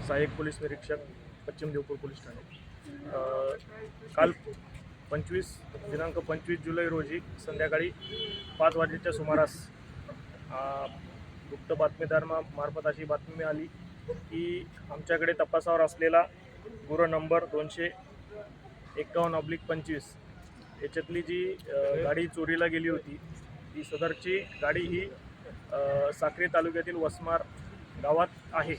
सहाय्यक पोलीस निरीक्षक पश्चिम देवपूर पोलीस ठाणे। काल दिनांक 25 जुलै रोजी संध्याकाळी 5 वाजेच्या सुमारास गुप्त बातमीदार मार्फत अशी बातमी मिळाली की आमच्याकडे तपासावर असलेला गुन्हा नंबर 251/25 याच्यातली जी गाडी चोरीला गेली होती ती सदरची गाडी ही साक्री तालुक्यातील वसमार गावात आहे।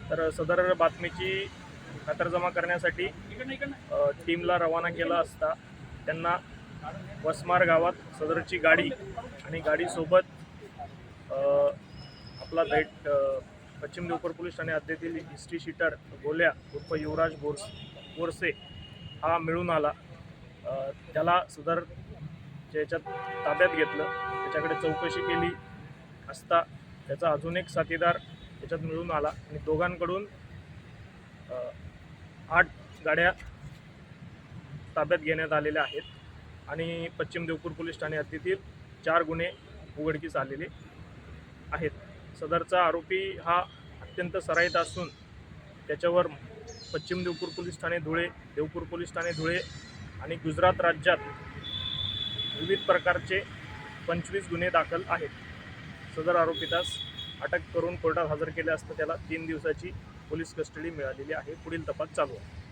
तर सदर बातमीची खातरजमा करण्यासाठी टीमला रवाना केला असता त्यांना वसमार गावात सदरची गाडी आणि गाडीसोबत आपला पश्चिम देवपूर पोलीस ठाणे हद्दीतील हिस्ट्री शीटर गोल्या उर्फ युवराज बोरसे हा मिळून आला। त्याला सदर याच्यात ताब्यात घेतलं, त्याच्याकडे चौकशी केली असता त्याचा अजून एक साथीदार याच्यात मिळून आला आणि दोघांकडून 8 गाड्या ताब्यात घेण्यात आलेल्या आहेत आणि पश्चिम देवपूर पोलीस ठाणे हद्दीतील 4 गुन्हे उघडकीस आलेले आहेत। सदरचा आरोपी हा अत्यंत सराईत असून त्याच्यावर पश्चिम देवपूर पोलीस ठाणे धुळे, देवपूर पोलीस ठाणे धुळे आणि गुजरात राज्यात विविध प्रकारचे 25 गुन्हे दाखल आहेत। सदर आरोपीतास अटक करून कोर्टात हजर केले असता त्याला 3 दिवसाची पोलीस कस्टडी मिळालेली आहे। पुढील तपास चालू आहे।